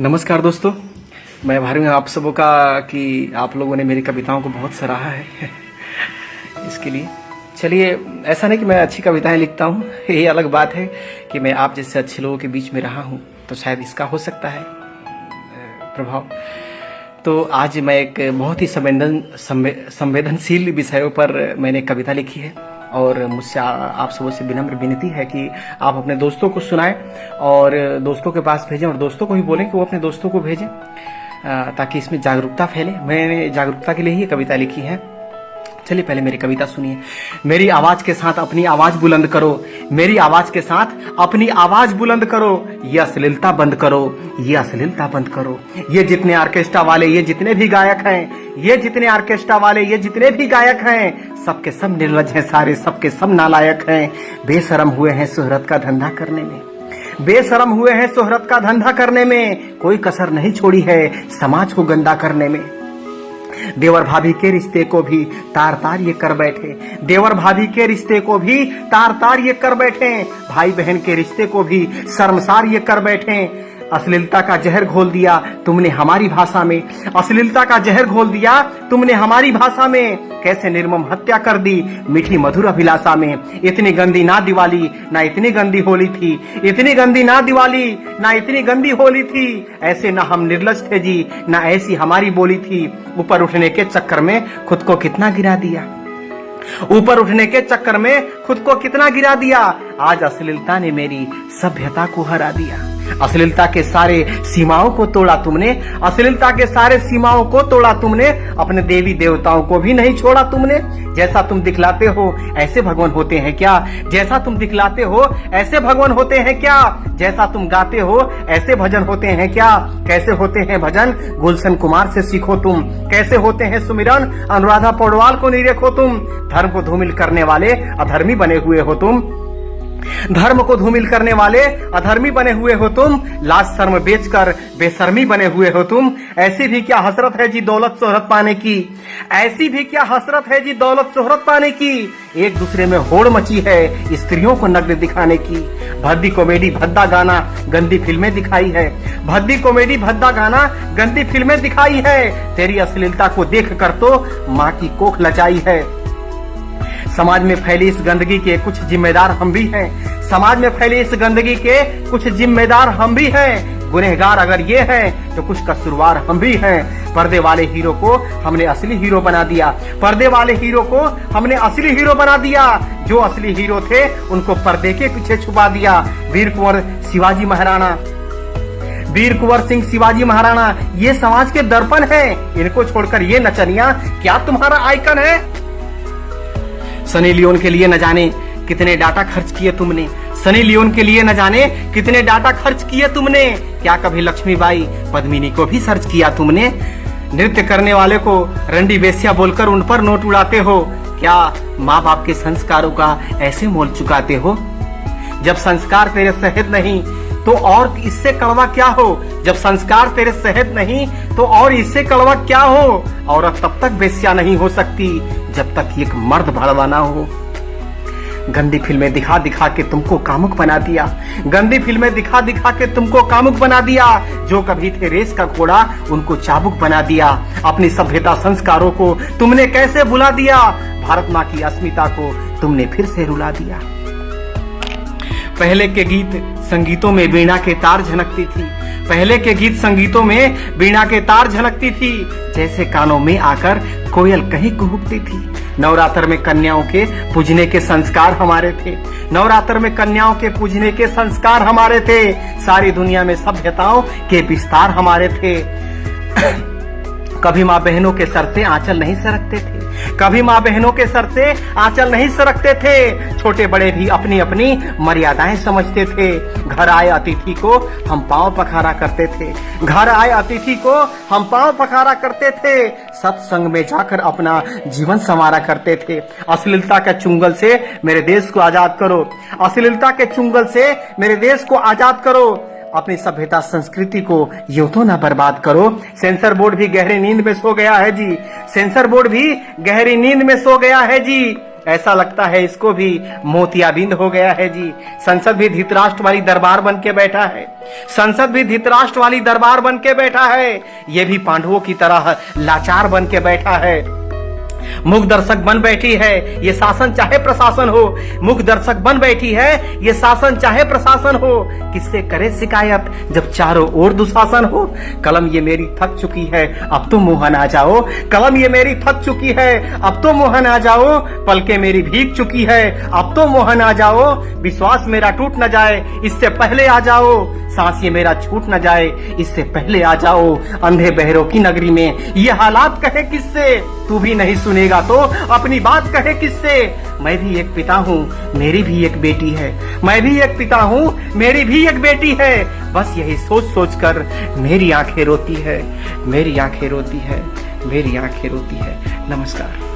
नमस्कार दोस्तों, मैं आभारी हूँ आप सबों का कि आप लोगों ने मेरी कविताओं को बहुत सराहा है। इसके लिए चलिए, ऐसा नहीं कि मैं अच्छी कविताएं लिखता हूँ, ये अलग बात है कि मैं आप जैसे अच्छे लोगों के बीच में रहा हूँ, तो शायद इसका हो सकता है प्रभाव। तो आज मैं एक बहुत ही संवेदनशील विषयों पर मैंने कविता लिखी है और मुझसे आप सबों से विनम्र विनती है कि आप अपने दोस्तों को सुनाएं और दोस्तों के पास भेजें और दोस्तों को भी बोलें कि वो अपने दोस्तों को भेजें ताकि इसमें जागरूकता फैले। मैंने जागरूकता के लिए ही कविता लिखी है। चलिए पहले मेरी कविता सुनिए। मेरी आवाज के साथ अपनी आवाज बुलंद करो, मेरी आवाज के साथ अपनी आवाज बुलंद करो, ये अश्लीलता बंद करो, ये अश्लीलता बंद करो। ये जितने ऑर्केस्ट्रा वाले, ये जितने भी गायक हैं, ये जितने ऑर्केस्ट्रा वाले, ये जितने भी गायक हैं, सबके सब निर्लज हैं सारे, सबके सब नालायक हैं। बेशरम हुए हैं शोहरत का धंधा करने में, बेशरम हुए हैं शोहरत का धंधा करने में, कोई कसर नहीं छोड़ी है समाज को गंदा करने में। देवर भाभी के रिश्ते को भी तार तार ये कर बैठे, देवर भाभी के रिश्ते को भी तार तार ये कर बैठे, भाई बहन के रिश्ते को भी शर्मसार ये कर बैठे। अश्लीलता का जहर घोल दिया तुमने हमारी भाषा में, अश्लीलता का जहर घोल दिया तुमने हमारी भाषा में, कैसे निर्मम हत्या कर दी मीठी मधुर अभिलाषा में। इतनी गंदी ना दिवाली ना इतनी गंदी होली थी, इतनी गंदी ना दिवाली ना इतनी गंदी होली थी, ऐसे ना हम निर्लज थे जी, ना ऐसी हमारी बोली थी। ऊपर उठने के चक्कर में खुद को कितना गिरा दिया, ऊपर उठने के चक्कर में खुद को कितना गिरा दिया। आज अश्लीलता ने मेरी सभ्यता को हरा दिया, अश्लीलता के सारे सीमाओं को तोड़ा तुमने, अश्लीलता के सारे सीमाओं को तोड़ा तुमने, अपने देवी देवताओं को भी नहीं छोड़ा तुमने। जैसा तुम दिखलाते हो ऐसे भगवान होते हैं क्या, जैसा तुम दिखलाते हो ऐसे भगवान होते हैं क्या, जैसा तुम गाते हो ऐसे भजन होते हैं क्या। कैसे होते हैं भजन गुलशन कुमार से सीखो तुम, कैसे होते हैं सुमिरन अनुराधा पौडवाल को नहीं देखो तुम। धर्म को धूमिल करने वाले अधर्मी बने हुए हो तुम, धर्म को धूमिल करने वाले अधर्मी बने हुए हो तुम, लाज शर्म बेचकर बेशर्मी बने हुए हो तुम। ऐसी भी क्या हसरत है जी दौलत शोहरत पाने की, ऐसी भी क्या हसरत है जी दौलत शोहरत पाने की। एक दूसरे में होड़ मची है स्त्रियों को नग्न दिखाने की। भद्दी कॉमेडी भद्दा गाना गंदी फिल्में दिखाई है, भद्दी कॉमेडी भद्दा गाना गंदी फिल्में दिखाई है। तेरी अश्लीलता को देख कर तो माँ की कोख लजाई है। समाज में फैली इस गंदगी के कुछ जिम्मेदार हम भी हैं, समाज में फैली इस गंदगी के कुछ जिम्मेदार हम भी हैं। गुनहगार अगर ये हैं तो कुछ कसूरवार हम भी हैं। पर्दे वाले हीरो को हमने असली हीरो बना दिया, पर्दे वाले हीरो को हमने असली हीरो बना दिया। जो असली हीरो थे उनको पर्दे के पीछे छुपा दिया। वीर कुंवर शिवाजी महाराणा, वीर कुंवर सिंह शिवाजी महाराणा ये समाज के दर्पण हैं। इनको छोड़कर ये नचनिया क्या तुम्हारा आइकन है। सनी लियोन के लिए न जाने कितने डाटा खर्च किए तुमने, सनी लियोन के लिए न जाने कितने डाटा खर्च किए तुमने। क्या कभी लक्ष्मीबाई पद्मिनी को भी सर्च किया तुमने। नृत्य करने वाले को रंडी बेस्या बोलकर उन पर नोट उड़ाते हो। क्या माँ बाप के संस्कारों का ऐसे मोल चुकाते हो। जब संस्कार तेरे सहित नहीं तो और इससे कड़वा क्या हो, जब संस्कार तेरे सहित नहीं तो और इससे कड़वा क्या हो। औरत तब तक बेस्या नहीं हो सकती जब तक एक मर्द भड़वा ना हो। गंदी फिल्में दिखा दिखा के तुमको कामुक बना दिया, गंदी फिल्में दिखा दिखा के तुमको कामुक बना दिया। जो कभी थे रेस का घोड़ा उनको चाबुक बना दिया। अपनी सभ्यता संस्कारों को तुमने कैसे भुला दिया। भारत माँ की अस्मिता को तुमने फिर से रुला दिया। पहले के गीत संगीतों में वीणा के तार झनकती थी, पहले के गीत संगीतों में वीणा के तार झनकती थी, जैसे कानों में आकर कोयल कहीं कुहुकती थी। नवरात्र में कन्याओं के पूजने के संस्कार हमारे थे, नवरात्र में कन्याओं के पूजने के संस्कार हमारे थे। सारी दुनिया में सभ्यताओं के विस्तार हमारे थे। कभी माँ बहनों के सर से आंचल नहीं सरकते थे, कभी माँ बहनों के सर से आंचल नहीं सरकते थे। छोटे बड़े भी अपनी अपनी मर्यादाएं समझते थे। घर आए अतिथि को हम पांव पखारा करते थे, घर आए अतिथि को हम पांव पखारा करते थे। सत्संग में जाकर अपना जीवन संवारा करते थे। अश्लीलता के चुंगल से मेरे देश को आजाद करो, अश्लीलता के चुंगल से मेरे देश को आजाद करो। अपनी सभ्यता संस्कृति को यूं तो ना बर्बाद करो। सेंसर बोर्ड भी गहरी नींद में सो गया है जी, सेंसर बोर्ड भी गहरी नींद में सो गया है जी। ऐसा लगता है इसको भी मोतियाबिंद हो गया है जी। संसद भी धृतराष्ट्र वाली दरबार बन के बैठा है, संसद भी धृतराष्ट्र वाली दरबार बन के बैठा है। ये भी पांडवों की तरह लाचार बन के बैठा है, मुख दर्शक बन बैठी है। ये शासन चाहे प्रशासन हो, मुख दर्शक बन बैठी है। ये शासन चाहे प्रशासन हो, किससे करे शिकायत जब चारों ओर दुशासन हो। कलम ये मेरी थक चुकी है, अब तो मोहन आ जाओ। कलम ये मेरी थक चुकी है, अब तो मोहन आ जाओ। पलके मेरी भीग चुकी है, अब तो मोहन आ जाओ। विश्वास मेरा टूट न जाए, इससे पहले आ जाओ। सांस ये मेरा छूट न जाए, इससे पहले आ जाओ। अंधे बहरों की नगरी में ये हालात कहे किससे, तू भी नहीं सुनेगा तो अपनी बात कहे किससे। मैं भी एक पिता हूँ, मेरी भी एक बेटी है। मैं भी एक पिता हूँ, मेरी भी एक बेटी है। बस यही सोच सोच कर मेरी आंखें रोती है, मेरी आंखें रोती है, मेरी आंखें रोती है। नमस्कार।